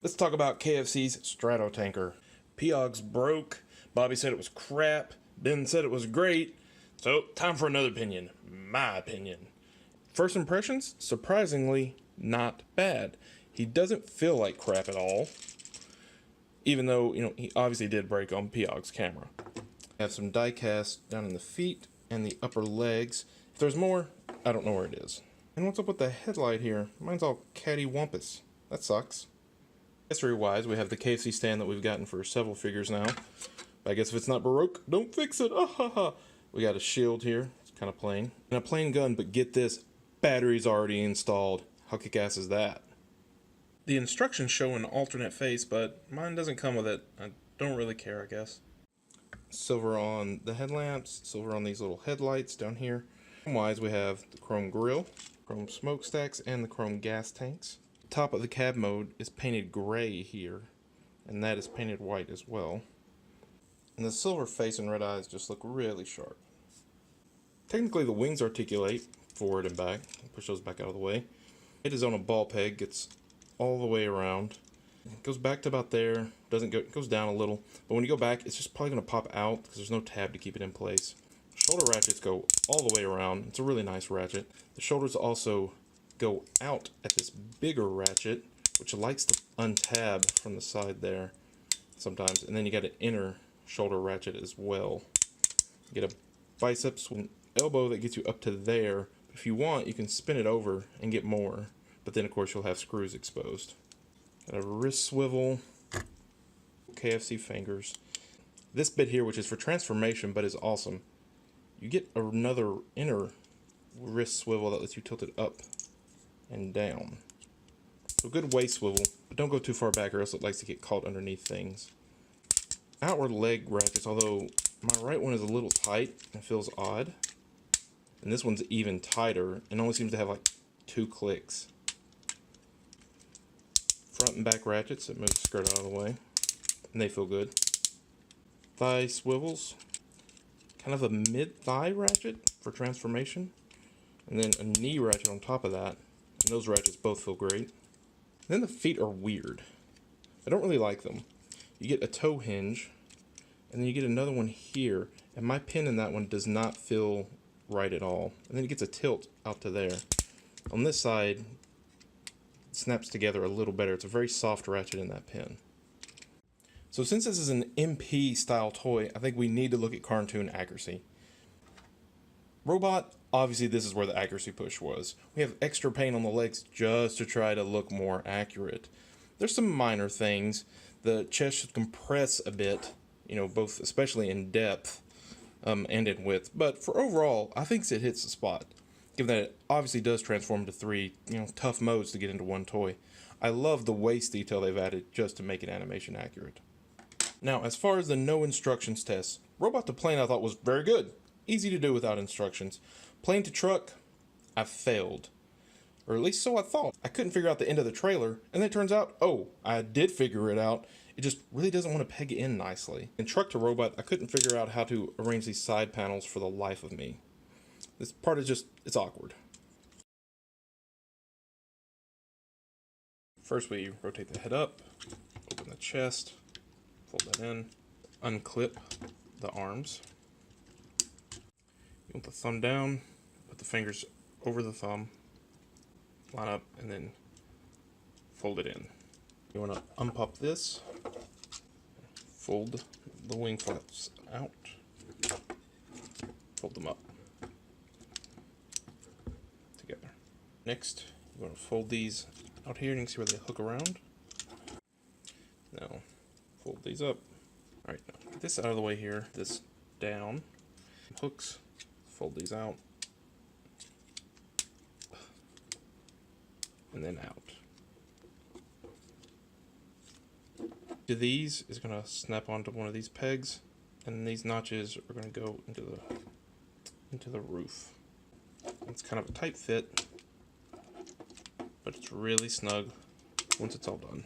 Let's talk about KFC's Stratotanker. Piog's broke, Bobby said it was crap, Ben said it was great, so time for another opinion. My opinion. First impressions, surprisingly not bad. He doesn't feel like crap at all, even though, he obviously did break on Piog's camera. I have some die cast down in the feet and the upper legs. If there's more, I don't know where it is. And what's up with the headlight here? Mine's all cattywampus. That sucks. Accessory-wise, we have the KFC stand that we've gotten for several figures now. But I guess if it's not Baroque, don't fix it. Ah ha ha. We got a shield here. It's kind of plain. And a plain gun, but get this. Battery's already installed. How kick-ass is that? The instructions show an alternate face, but mine doesn't come with it. I don't really care, I guess. Silver on the headlamps. Silver on these little headlights down here. Wise, we have the chrome grille, chrome smokestacks, and the chrome gas tanks. Top of the cab mode is painted gray here, and that is painted white as well. And the silver face and red eyes just look really sharp. Technically the wings articulate forward and back. Push those back out of the way. It is on a ball peg, gets all the way around. It goes back to about there, doesn't go, it goes down a little, but when you go back it's just probably going to pop out because there's no tab to keep it in place. Shoulder ratchets go all the way around. It's a really nice ratchet. The shoulders also go out at this bigger ratchet, which likes to untab from the side there sometimes. And then you got an inner shoulder ratchet as well. You get a biceps with an elbow that gets you up to there. If you want, you can spin it over and get more, but then of course you'll have screws exposed. Got a wrist swivel, KFC fingers. This bit here, which is for transformation but is awesome, you get another inner wrist swivel that lets you tilt it up and down. So good waist swivel, but don't go too far back or else it likes to get caught underneath things. Outward leg ratchets, although my right one is a little tight and feels odd. And this one's even tighter and only seems to have like 2 clicks. Front and back ratchets that move the skirt out of the way, and they feel good. Thigh swivels, kind of a mid-thigh ratchet for transformation, and then a knee ratchet on top of that. And those ratchets both feel great. Then the feet are weird. I don't really like them. You get a toe hinge, and then you get another one here, and my pin in that one does not feel right at all. And then it gets a tilt out to there. On this side, it snaps together a little better. It's a very soft ratchet in that pin. So since this is an MP style toy, I think we need to look at cartoon accuracy. Robot, obviously this is where the accuracy push was. We have extra paint on the legs just to try to look more accurate. There's some minor things. The chest should compress a bit, both especially in depth and in width. But for overall, I think it hits the spot, given that it obviously does transform to 3 tough modes to get into one toy. I love the waist detail they've added just to make it animation accurate. Now, as far as the no instructions test, Robot to Plane I thought was very good. Easy to do without instructions. Plane to truck, I failed. Or at least so I thought. I couldn't figure out the end of the trailer, and then it turns out, oh, I did figure it out. It just really doesn't want to peg in nicely. In truck to robot, I couldn't figure out how to arrange these side panels for the life of me. This part is just, it's awkward. First we rotate the head up, open the chest, fold that in, unclip the arms. You want the thumb down, put the fingers over the thumb, line up, and then fold it in. You want to unpop this, fold the wing flaps out, fold them up together. Next, you want to fold these out here, and you can see where they hook around. Now, fold these up. Alright, now get this out of the way here, this down, hooks. Fold these out, and then out. These is going to snap onto one of these pegs, and these notches are going to go into the roof. It's kind of a tight fit, but it's really snug once it's all done.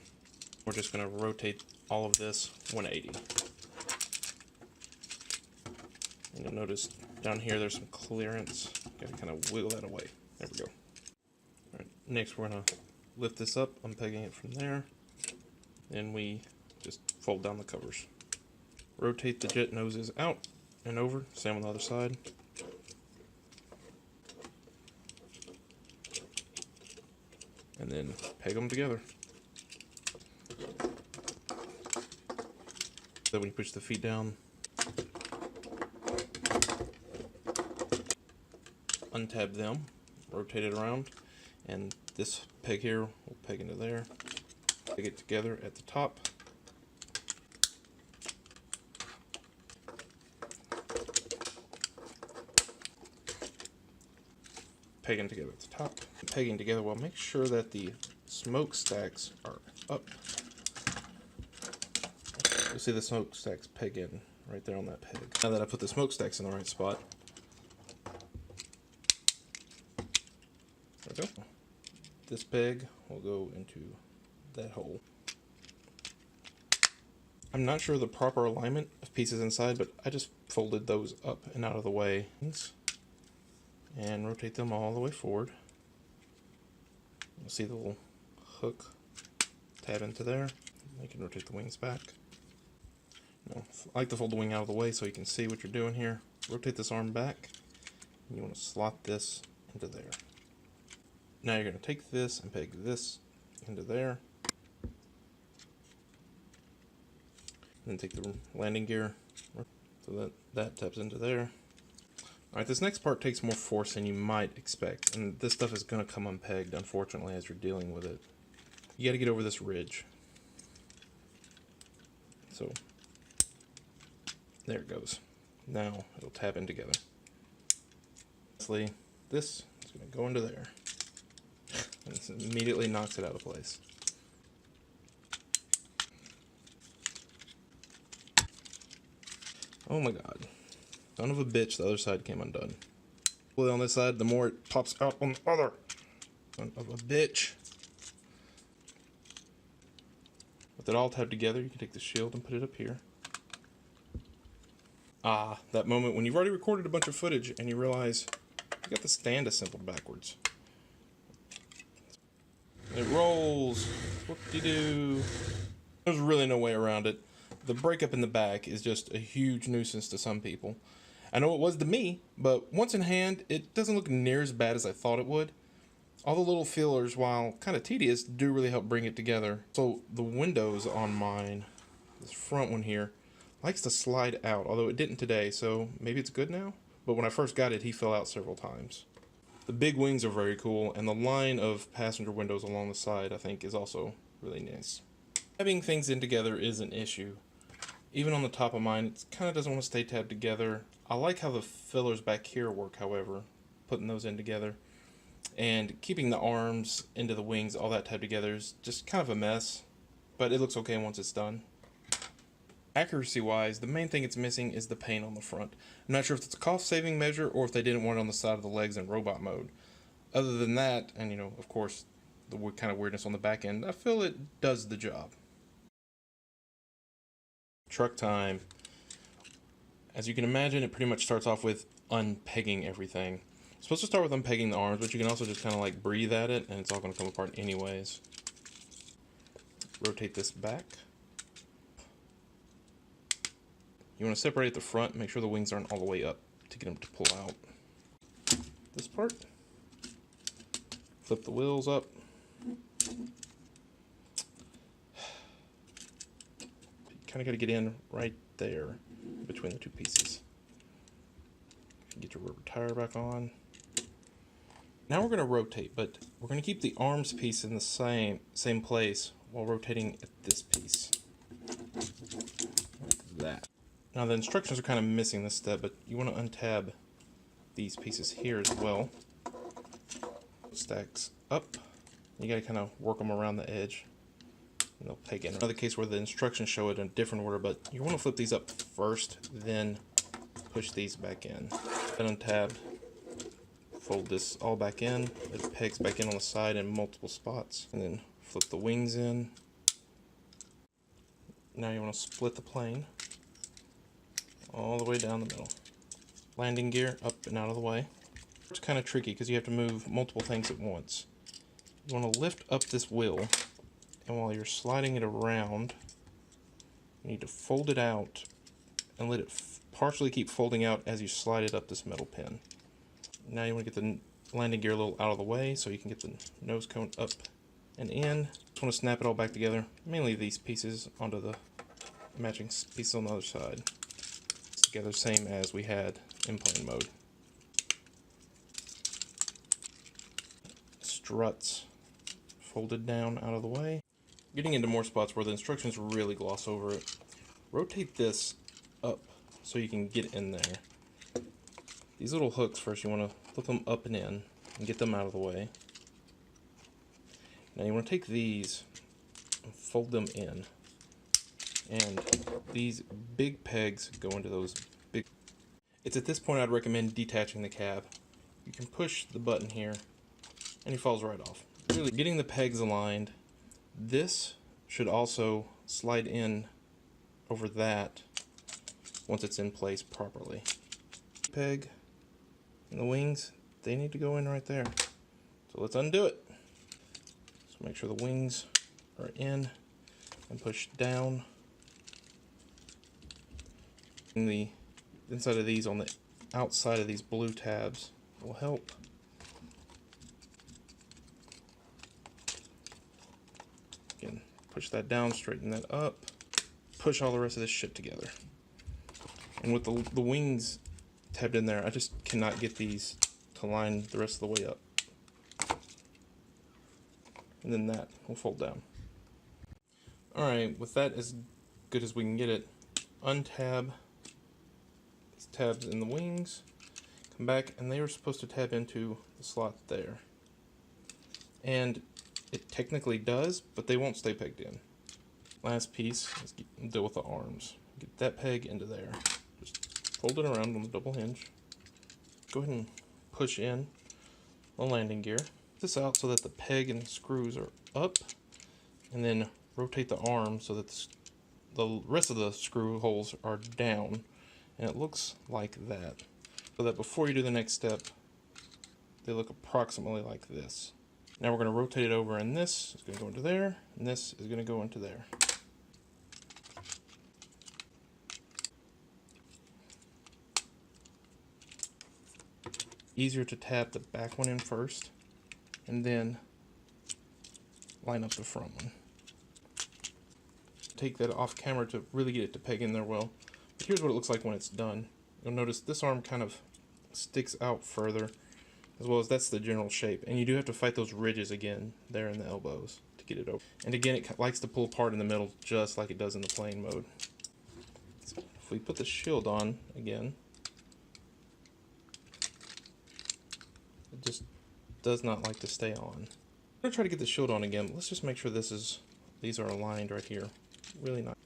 We're just going to rotate all of this 180. And you'll notice down here there's some clearance. Gotta kind of wiggle that away. There we go. Alright, next we're gonna lift this up, unpegging it from there. Then we just fold down the covers. Rotate the jet noses out and over, same on the other side. And then peg them together. Then when you push the feet down, untab them, rotate it around, and this peg here will peg into there. Peg it together at the top. Pegging together at the top. Pegging together well, make sure that the smokestacks are up. You'll see the smokestacks peg in right there on that peg. Now that I put the smokestacks in the right spot, there we go. This peg will go into that hole. I'm not sure of the proper alignment of pieces inside, but I just folded those up and out of the way and rotate them all the way forward. You'll see the little hook tab into there. You can rotate the wings back. I like to fold the wing out of the way so you can see what you're doing here. Rotate this arm back, and you want to slot this into there. Now you're going to take this and peg this into there. And then take the landing gear so that taps into there. Alright, this next part takes more force than you might expect, and this stuff is going to come unpegged, unfortunately, as you're dealing with it. You got to get over this ridge. So, there it goes. Now, it'll tap in together. Lastly, this is going to go into there. And this immediately knocks it out of place. Oh my god. Son of a bitch, the other side came undone. On this side, the more it pops out on the other. Son of a bitch. With it all tabbed together, you can take the shield and put it up here. Ah, that moment when you've already recorded a bunch of footage and you realize you got the stand assembled backwards. It rolls. Whoop-de-doo. There's really no way around it. The breakup in the back is just a huge nuisance to some people. I know it was to me, but once in hand, it doesn't look near as bad as I thought it would. All the little feelers, while kind of tedious, do really help bring it together. So the windows on mine, this front one here, likes to slide out, although it didn't today, so maybe it's good now? But when I first got it, he fell out several times. The big wings are very cool, and the line of passenger windows along the side, I think, is also really nice. Tabbing things in together is an issue. Even on the top of mine, it kind of doesn't want to stay tabbed together. I like how the fillers back here work, however, putting those in together. And keeping the arms into the wings, all that tabbed together is just kind of a mess, but it looks okay once it's done. Accuracy-wise, the main thing it's missing is the paint on the front. I'm not sure if it's a cost-saving measure or if they didn't want it on the side of the legs in robot mode. Other than that, and of course, the kind of weirdness on the back end, I feel it does the job. Truck time. As you can imagine, it pretty much starts off with unpegging everything. You're supposed to start with unpegging the arms, but you can also just kind of like breathe at it, and it's all going to come apart anyways. Rotate this back. You want to separate the front, make sure the wings aren't all the way up to get them to pull out. This part. Flip the wheels up. Kind of got to get in right there between the two pieces. Get your rubber tire back on. Now we're going to rotate, but we're going to keep the arms piece in the same place while rotating at this piece. Like that. Now the instructions are kind of missing this step, but you want to untab these pieces here as well. Stacks up. You got to kind of work them around the edge. And they'll peg in. Another case where the instructions show it in a different order, but you want to flip these up first, then push these back in. Then untabbed, fold this all back in. It pegs back in on the side in multiple spots, and then flip the wings in. Now you want to split the plane all the way down the middle. Landing gear up and out of the way. It's kind of tricky because you have to move multiple things at once. You want to lift up this wheel And while you're sliding it around, you need to fold it out and let it partially keep folding out as you slide it up this metal pin. Now you want to get the landing gear a little out of the way so you can get the nose cone up and in. Just want to snap it all back together, mainly these pieces onto the matching pieces on the other side. It's together same as we had in plane mode. Struts folded down out of the way. Getting into more spots where the instructions really gloss over it. Rotate this up so you can get in there. These little hooks first, you want to flip them up and in and get them out of the way. Now you want to take these and fold them in. And these big pegs go into those big... It's at this point I'd recommend detaching the cab. You can push the button here and he falls right off. Really getting the pegs aligned. This should also slide in over that once it's in place properly. Peg and the wings, they need to go in right there. So let's undo it. So make sure the wings are in and push down. And the inside of these on the outside of these blue tabs will help. Again, push that down, straighten that up, push all the rest of this shit together. And with the wings tabbed in there, I just cannot get these to line the rest of the way up. And then that will fold down. Alright, with that as good as we can get it, untab these tabs in the wings, come back, and they were supposed to tab into the slot there. And it technically does, but they won't stay pegged in. Last piece is deal with the arms. Get that peg into there. Just fold it around on the double hinge. Go ahead and push in the landing gear. Get this out so that the peg and the screws are up, and then rotate the arm so that the rest of the screw holes are down, and it looks like that. So that before you do the next step, they look approximately like this. Now we're going to rotate it over, and this is going to go into there, and this is going to go into there. Easier to tap the back one in first, and then line up the front one. Take that off camera to really get it to peg in there well. But here's what it looks like when it's done. You'll notice this arm kind of sticks out further, as well as that's the general shape. And you do have to fight those ridges again there in the elbows to get it over. And again, it likes to pull apart in the middle just like it does in the plane mode. So if we put the shield on again, it just does not like to stay on. I'm gonna try to get the shield on again. Let's just make sure these are aligned right here. Really not.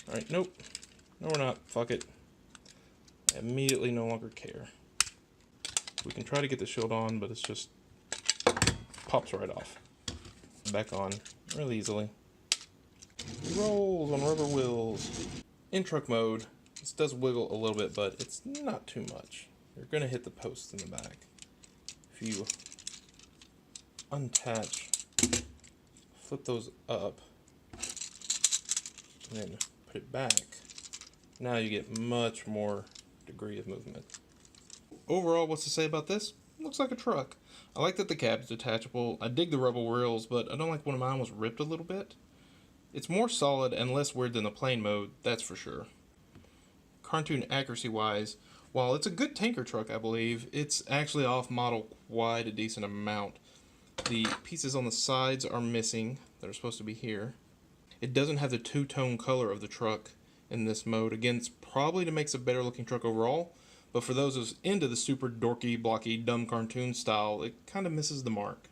Alright, nope. No, we're not. Fuck it. I immediately no longer care. We can try to get the shield on, but it's just pops right off. Back on really easily. Rolls on rubber wheels. In truck mode, this does wiggle a little bit, but it's not too much. You're gonna hit the posts in the back. If you unattach, flip those up, and then put it back, now you get much more degree of movement. Overall, what's to say about this? Looks like a truck. I like that the cab is detachable. I dig the rubber wheels, but I don't like when mine was ripped a little bit. It's more solid and less weird than the plane mode, that's for sure. Cartoon accuracy wise, while it's a good tanker truck, I believe, it's actually off model quite a decent amount. The pieces on the sides are missing that are supposed to be here. It doesn't have the two-tone color of the truck in this mode. Again, it's probably to make a better looking truck overall, but for those who's into the super dorky, blocky, dumb cartoon style, it kind of misses the mark.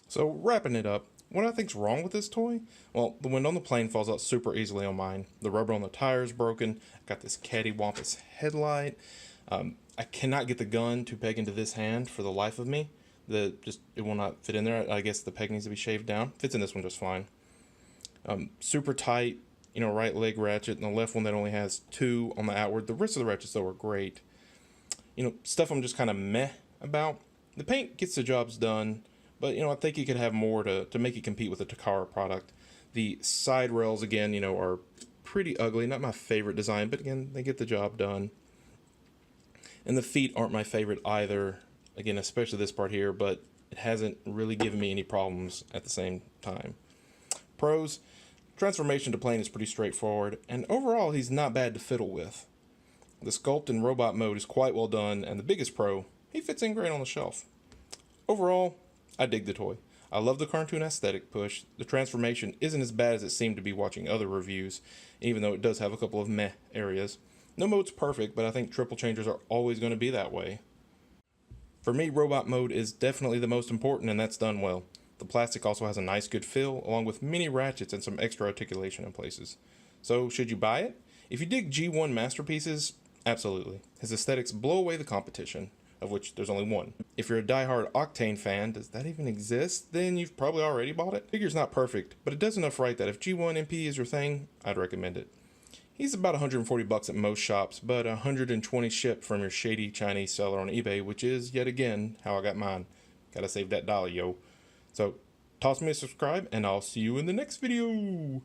So wrapping it up, what I think's wrong with this toy? Well, the window on the plane falls out super easily on mine. The rubber on the tire is broken. I've got this cattywampus headlight. I cannot get the gun to peg into this hand for the life of me. It will not fit in there. I guess the peg needs to be shaved down. Fits in this one just fine. Super tight, right leg ratchet, and the left one that only has 2 on the outward. The rest of the ratchets though are great. Stuff I'm just kind of meh about. The paint gets the jobs done, but I think you could have more to make it compete with the Takara product. The side rails, again, are pretty ugly. Not my favorite design, but again, they get the job done. And the feet aren't my favorite either. Again, especially this part here, but it hasn't really given me any problems at the same time. Pros, transformation to plane is pretty straightforward, and overall he's not bad to fiddle with. The sculpt in robot mode is quite well done, and the biggest pro, he fits in great on the shelf. Overall, I dig the toy. I love the cartoon aesthetic push. The transformation isn't as bad as it seemed to be watching other reviews, even though it does have a couple of meh areas. No mode's perfect, but I think triple changers are always going to be that way. For me, robot mode is definitely the most important, and that's done well. The plastic also has a nice good feel, along with mini ratchets and some extra articulation in places. So, should you buy it? If you dig G1 masterpieces, absolutely. His aesthetics blow away the competition, of which there's only one. If you're a die-hard Octane fan, does that even exist? Then you've probably already bought it. Figure's not perfect, but it does enough right that if G1 MP is your thing, I'd recommend it. He's about $140 at most shops, but $120 shipped from your shady Chinese seller on eBay, which is, yet again, how I got mine. Gotta save that dollar, yo. So, toss me a subscribe, and I'll see you in the next video.